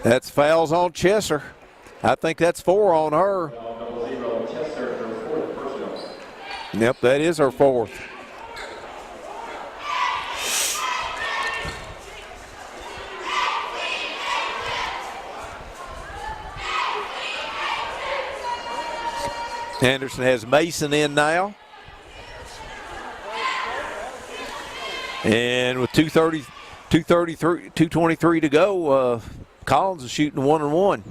That's fouls on Chesser. I think that's 4 on her. Yep, that is her fourth. Anderson has Mason in now. And with 2:23 to go, Collins is shooting 1-1.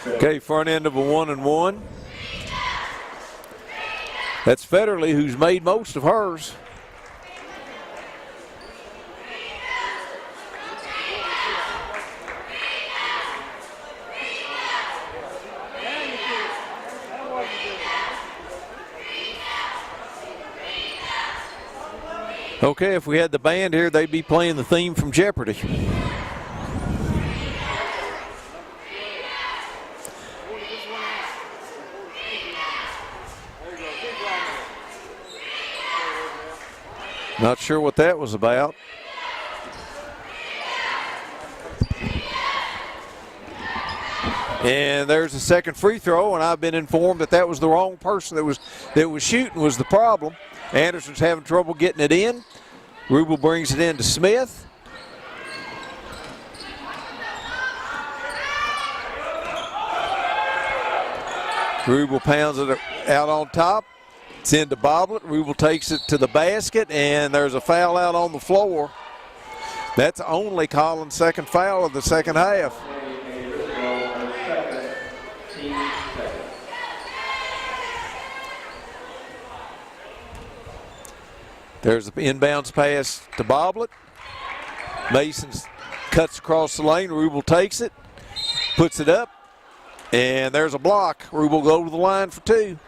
Okay, front end of a 1-1. That's Federley, who's made most of hers. Okay, if we had the band here, they'd be playing the theme from Jeopardy. Not sure what that was about. And there's a second free throw, and I've been informed that was the wrong person that was shooting was the problem. Anderson's having trouble getting it in. Rubel brings it in to Smith. Rubel pounds it out on top. It's into Boblet. Rubel takes it to the basket, and there's a foul out on the floor. That's only Collins' second foul of the second half. There's the inbounds pass to Boblet. Mason cuts across the lane. Rubel takes it, puts it up, and there's a block. Rubel go to the line for two.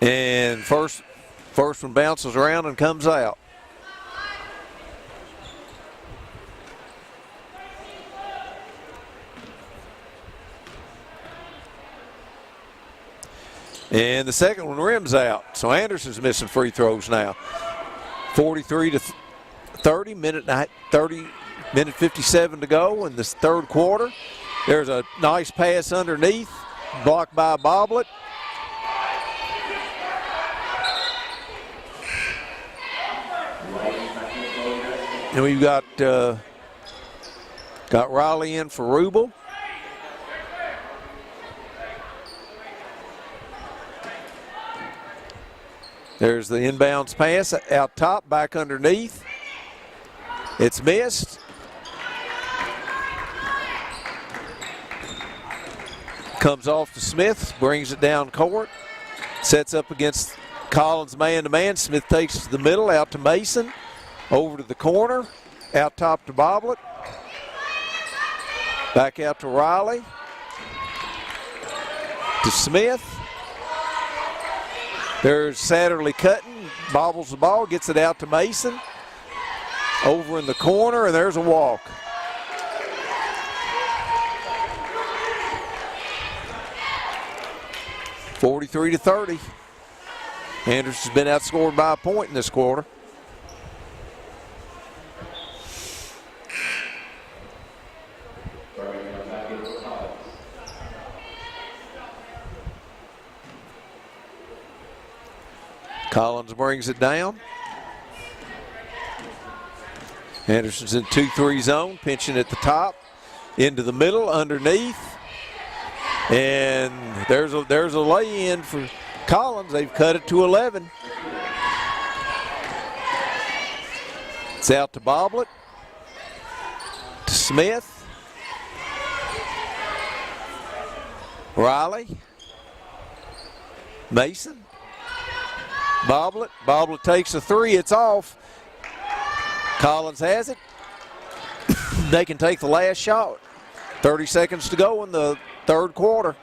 And first one bounces around and comes out. And the second one rims out. So Anderson's missing free throws now. 43 to 30, minute 57 to go in this third quarter. There's a nice pass underneath, blocked by Boblet. And we've got Riley in for Rubel. There's the inbounds pass out top, back underneath. It's missed. Comes off to Smith, brings it down court. Sets up against Collins man-to-man. Smith takes it to the middle, out to Mason. Over to the corner, out top to Boblet. Back out to Riley. To Smith. There's Satterley cutting, bobbles the ball, gets it out to Mason. Over in the corner, and there's a walk. (43-30). Anderson's been outscored by a point in this quarter. Collins brings it down. Anderson's in 2-3 zone, pinching at the top, into the middle, underneath. And there's a lay-in for Collins. They've cut it to 11. It's out to Boblet, to Smith, Riley, Mason, Boblet. Boblet takes a three. It's off. Collins has it. They can take the last shot. 30 seconds to go in the third quarter.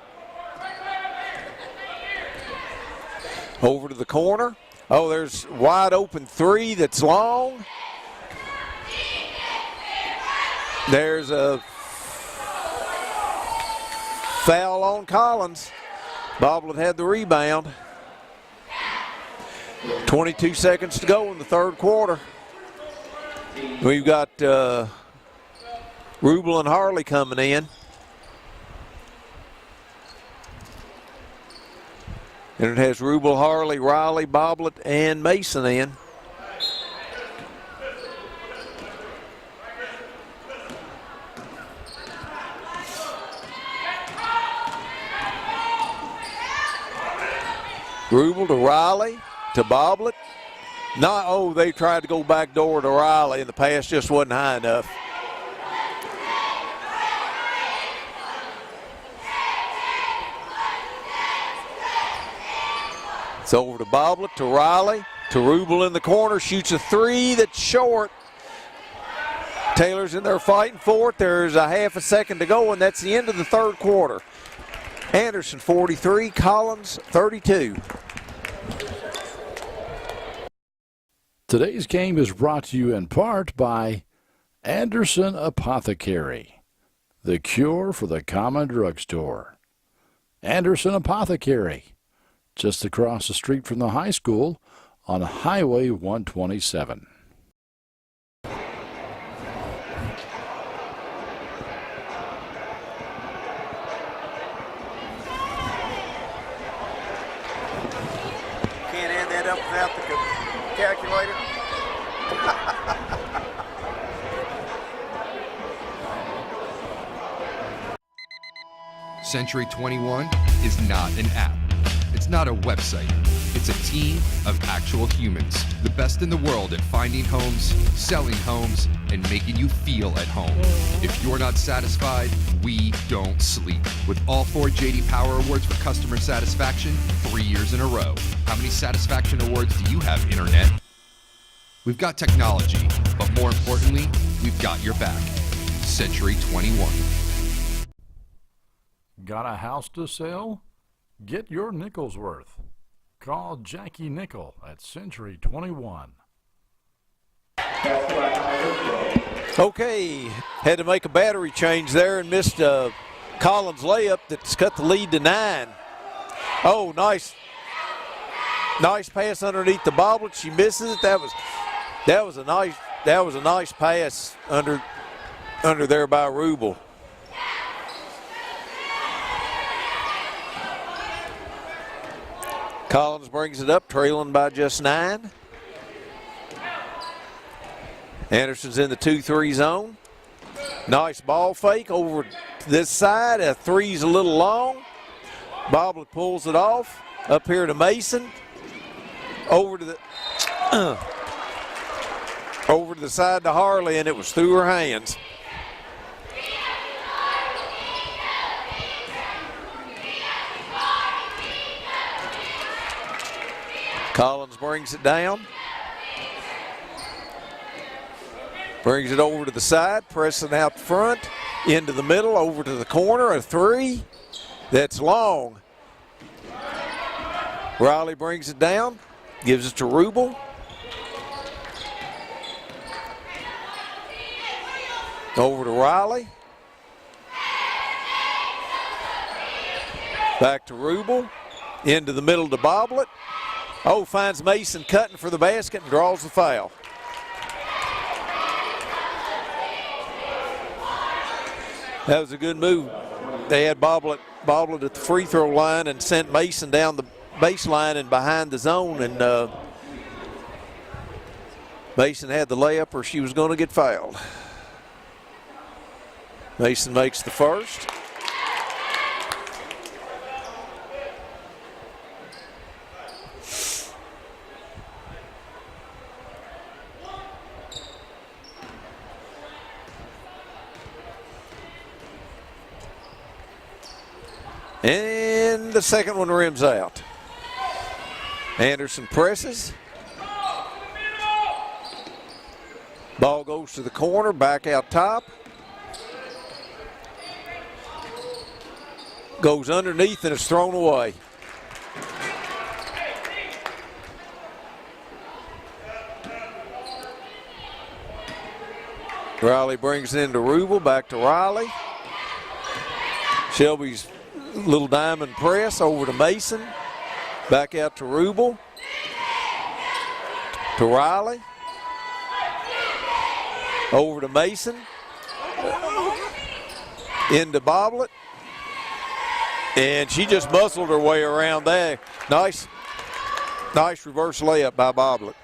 Over to the corner. Oh, there's wide open three that's long. There's a foul on Collins. Boblet had the rebound. 22 seconds to go in the third quarter. We've got Rubel and Harley coming in. And it has Rubel, Harley, Riley, Boblet, and Mason in. Rubel to Riley, to Boblet. They tried to go back door to Riley, and the pass just wasn't high enough. It's over to Boblet, to Riley, to Rubel in the corner, shoots a three that's short. Taylor's in there fighting for it. There's a half a second to go, and that's the end of the third quarter. Anderson 43, Collins 32. Today's game is brought to you in part by Anderson Apothecary, the cure for the common drugstore. Anderson Apothecary, just across the street from the high school on Highway 127. Can't add that up without the calculator. Century 21 is not an app. It's not a website. It's a team of actual humans. The best in the world at finding homes, selling homes, and making you feel at home. If you're not satisfied, we don't sleep. With all 4 J.D. Power Awards for customer satisfaction, 3 years in a row. How many satisfaction awards do you have, Internet? We've got technology, but more importantly, we've got your back. Century 21. Got a house to sell? Get your nickel's worth. Call Jackie Nickel at Century 21. Okay, had to make a battery change there and missed Collins' layup that's cut the lead to 9. Oh, nice pass underneath the boblet. She misses it. That was a nice pass under there by Rubel. Collins brings it up, trailing by just 9. Anderson's in the 2-3 zone. Nice ball fake over this side. A 3's a little long. Boblet pulls it off. Up here to Mason. Over to the side to Harley, and it was through her hands. Collins brings it down. Brings it over to the side, pressing out front, into the middle, over to the corner, a 3. That's long. Riley brings it down, gives it to Rubel. Over to Riley. Back to Rubel, into the middle to Boblet. Oh, finds Mason cutting for the basket and draws the foul. That was a good move. They had Boblet at the free throw line and sent Mason down the baseline and behind the zone, and Mason had the layup or she was going to get fouled. Mason makes the first. And the second one rims out. Anderson presses. Ball goes to the corner, back out top. Goes underneath and is thrown away. Riley brings it into Rubel, back to Riley. Shelby's little diamond press over to Mason. Back out to Rubel. To Riley. Over to Mason. Into Boblet. And she just muscled her way around there. Nice reverse layup by Boblet.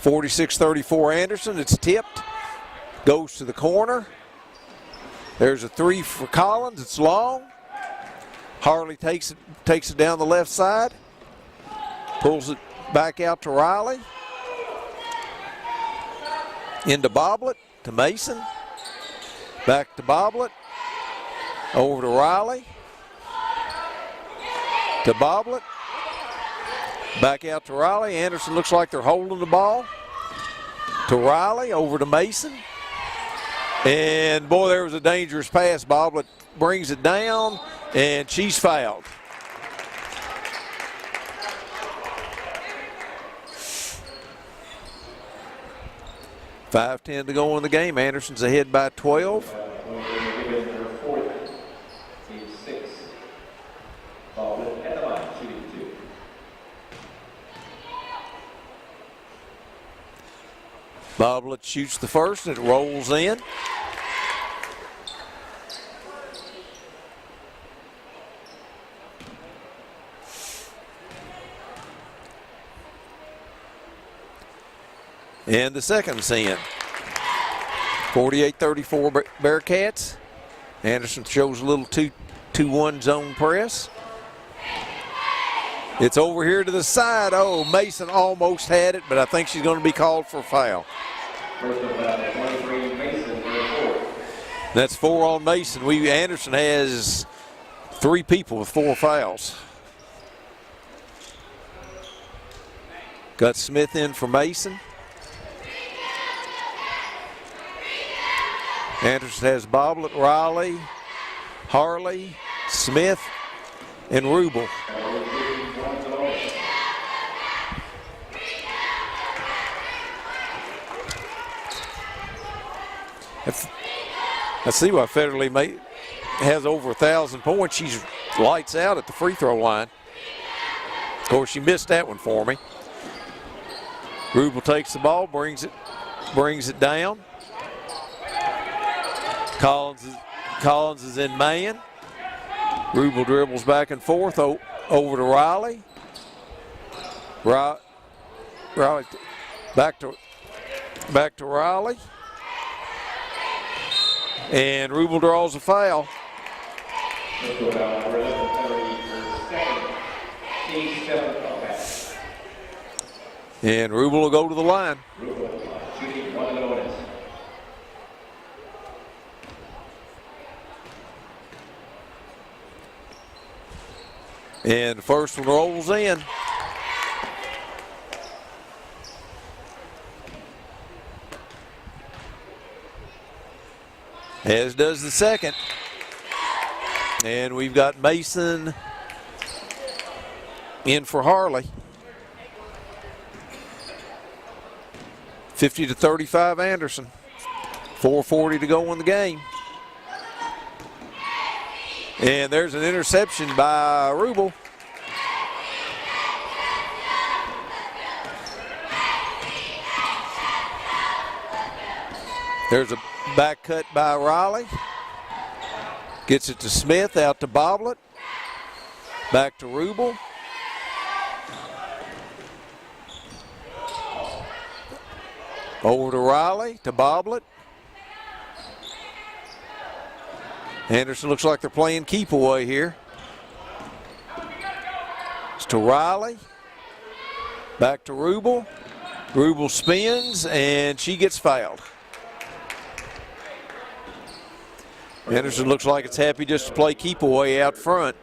46-34 Anderson. It's tipped. Goes to the corner. There's a 3 for Collins. It's long. Harley takes it down the left side. Pulls it back out to Riley. Into Boblet, to Mason. Back to Boblet. Over to Riley. To Boblet. Back out to Riley. Anderson looks like they're holding the ball. To Riley, over to Mason. And boy, there was a dangerous pass. Boblet brings it down, and she's fouled. .5:10 to go in the game. Anderson's ahead by 12. Boblet shoots the first, and it rolls in. And the second's in. 48-34 Bearcats. Anderson shows a little 2-1 zone press. It's over here to the side. Oh, Mason almost had it, but I think she's going to be called for a foul. That's 4 on Mason. Anderson has 3 people with 4 fouls. Got Smith in for Mason. Anderson has Boblet, Riley, Harley, Smith, and Rubel. I see why Federley has over 1,000 points. lights out at the free throw line. Of course, she missed that one for me. Rubel takes the ball, brings it down. Collins is in man. Rubel dribbles back and forth over to Riley. Riley back to Riley. And Rubel draws a foul. And Rubel will go to the line. And the first one rolls in. As does the second. And we've got Mason in for Harley. 50-35 Anderson. 4:40 to go in the game. And there's an interception by Rubel. There's a back cut by Riley. Gets it to Smith, out to Boblet. Back to Rubel. Over to Riley, to Boblet. Anderson looks like they're playing keep away here. It's to Riley. Back to Rubel. Rubel spins, and she gets fouled. Anderson looks like it's happy just to play keep away out front.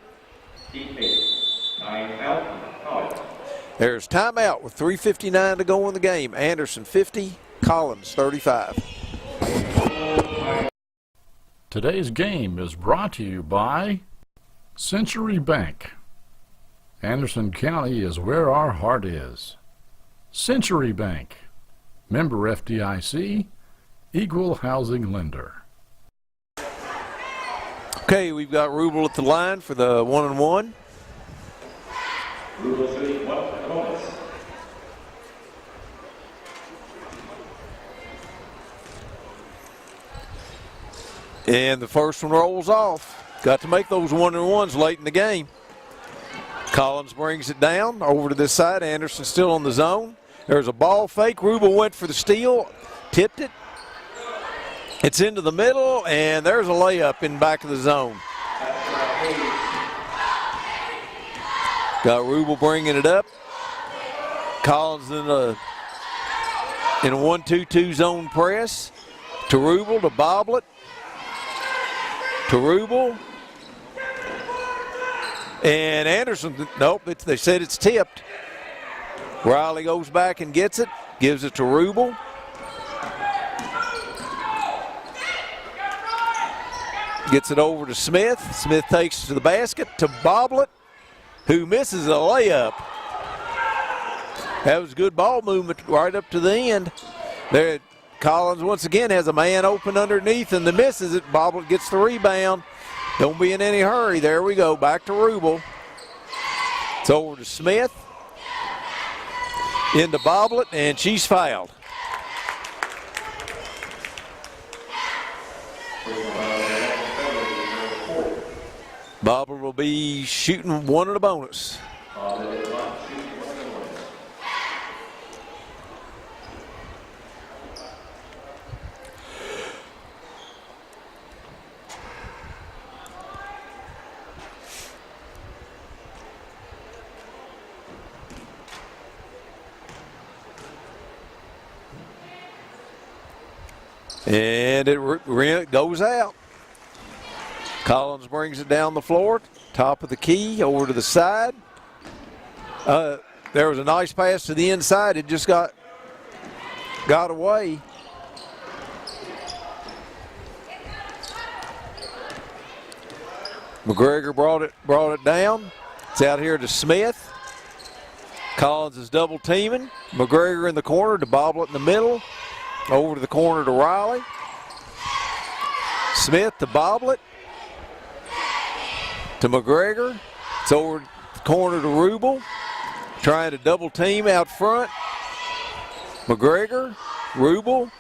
There's timeout with 3:59 to go in the game. Anderson 50, Collins 35. Today's game is brought to you by Century Bank. Anderson County is where our heart is. Century Bank, member FDIC, equal housing lender. Okay, we've got Rubel at the line for the 1-and-1. Rubel shooting 1 opponents. And the first one rolls off. Got to make those 1-and-1s late in the game. Collins brings it down over to this side. Anderson still on the zone. There's a ball fake. Rubel went for the steal, tipped it. It's into the middle, and there's a layup in back of the zone. Got Rubel bringing it up. Collins in a 1-2-2 zone press. To Rubel, to Boblet. To Rubel. And Anderson, nope, they said it's tipped. Riley goes back and gets it, gives it to Rubel. Gets it over to Smith. Smith takes it to the basket, to Boblet, who misses a layup. That was good ball movement right up to the end. There, Collins once again has a man open underneath and misses it. Boblet gets the rebound. Don't be in any hurry. There we go. Back to Rubel. It's over to Smith. Into Boblet, and she's fouled. Boblet will be shooting 1 at a bonus. And it goes out. Collins brings it down the floor, top of the key, over to the side. There was a nice pass to the inside. It just got away. McGregor brought it down. It's out here to Smith. Collins is double teaming. McGregor in the corner to Boblet in the middle. Over to the corner to Riley. Smith to Boblet. to McGregor. It's over the corner to Rubel. Trying to double team out front. McGregor, Rubel.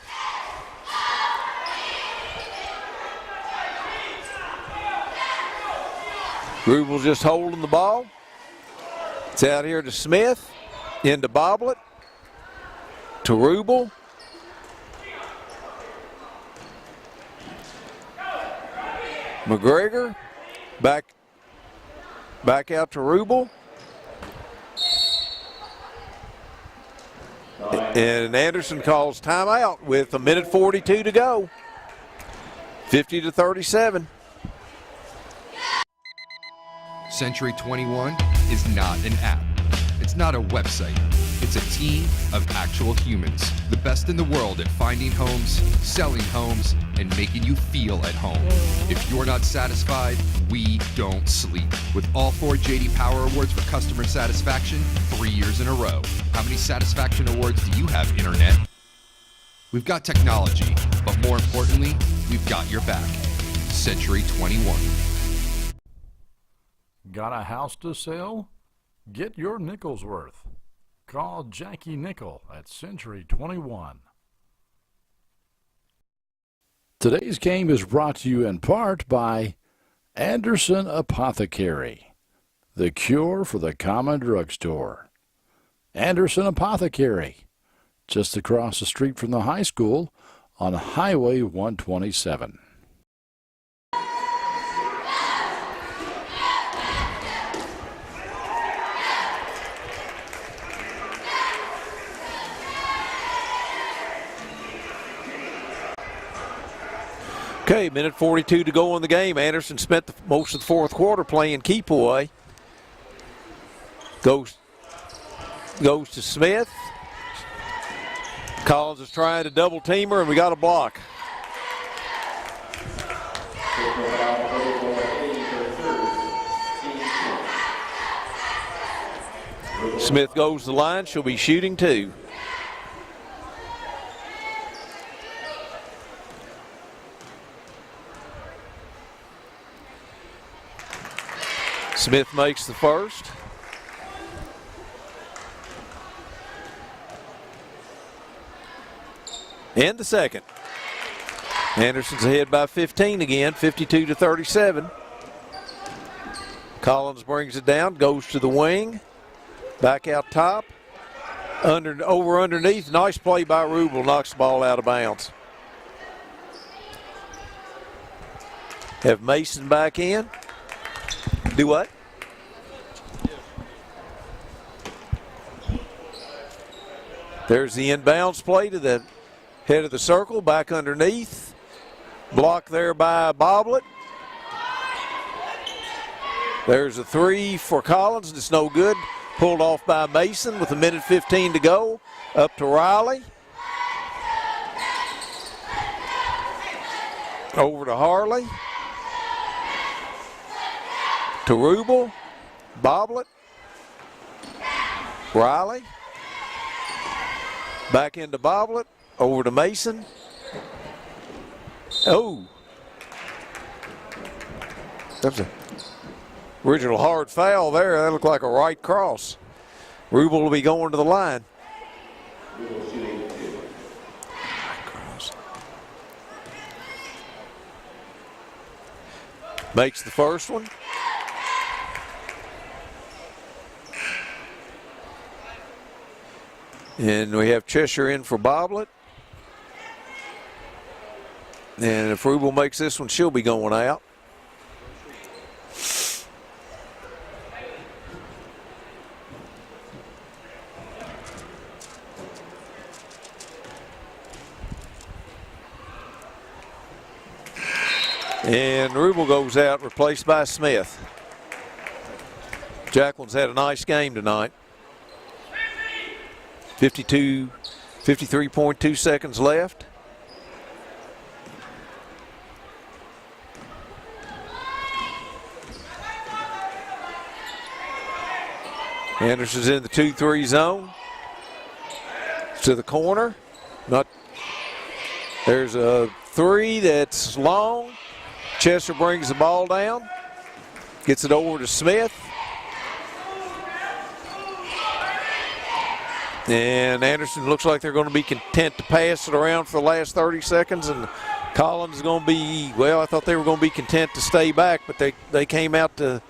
Rubel just holding the ball. It's out here to Smith, into Boblet, to Rubel. McGregor, back out to Rubel. And Anderson calls timeout with 1:42 to go. 50-37. Century 21 is not an app. It's not a website. It's a team of actual humans. The best in the world at finding homes, selling homes, and making you feel at home. If you're not satisfied, we don't sleep. With all 4 J.D. Power Awards for customer satisfaction, 3 years in a row. How many satisfaction awards do you have, Internet? We've got technology, but more importantly, we've got your back. Century 21. Got a house to sell? Get your nickel's worth. Call Jackie Nickel at Century 21. Today's game is brought to you in part by Anderson Apothecary, the cure for the common drugstore. Anderson Apothecary, just across the street from the high school on Highway 127. Okay, 1:42 to go in the game. Anderson spent most of the fourth quarter playing keep away. Goes to Smith. Collins is trying to double team her, and we got a block. Smith goes to the line. She'll be shooting 2. Smith makes the first. And the second. Anderson's ahead by 15 again, 52-37. Collins brings it down, goes to the wing. Back out top. Over underneath. Nice play by Rubel, knocks the ball out of bounds. Have Mason back in. Do what? There's the inbounds play to the head of the circle, back underneath. Blocked there by Boblet. There's a 3 for Collins. It's no good. Pulled off by Mason with 1:15 to go. Up to Riley. Over to Harley. To Rubel. Boblet. Riley. Back into Boblet. Over to Mason. Oh. That's an original hard foul there. That looked like a right cross. Rubel will be going to the line. Makes the first one. And we have Cheshire in for Boblet. And if Rubel makes this one, she'll be going out. And Rubel goes out, replaced by Smith. Jacqueline's had a nice game tonight. 53.2 seconds left. Anderson's in the 2-3 zone. To the corner. There's a 3 that's long. Chester brings the ball down. Gets it over to Smith. And Anderson looks like they're going to be content to pass it around for the last 30 seconds. And Collins is going to be, well, I thought they were going to be content to stay back, but they came out to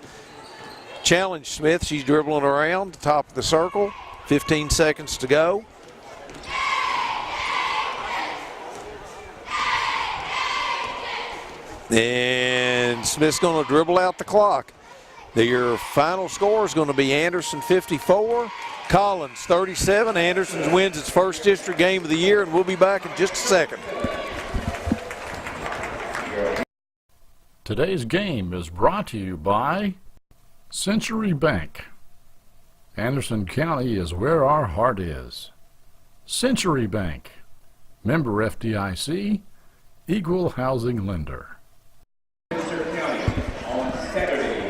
challenge Smith. She's dribbling around the top of the circle. 15 seconds to go. And Smith's going to dribble out the clock. Your final score is going to be Anderson 54, Collins 37. Anderson wins its first district game of the year, and we'll be back in just a second. Today's game is brought to you by Century Bank. Anderson County is where our heart is. Century Bank, member FDIC, equal housing lender.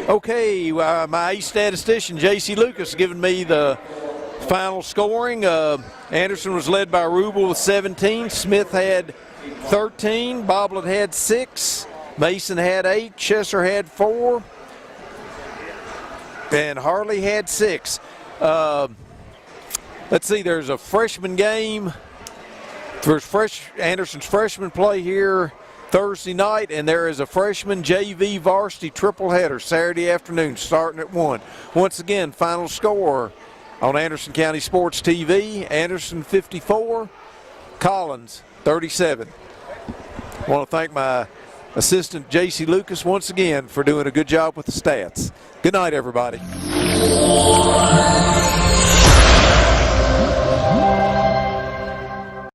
Okay, my ace statistician, J.C. Lucas, giving me the final scoring. Anderson was led by Rubel with 17. Smith had 13. Boblet had 6. Mason had 8. Chesser had 4. And Harley had 6. Let's see, there's a freshman game. There's Anderson's freshman play here Thursday night, and there is a freshman JV varsity triple header Saturday afternoon starting at 1. Once again, final score on Anderson County Sports TV, Anderson 54, Collins 37. I want to thank my assistant J.C. Lucas once again for doing a good job with the stats. Good night, everybody.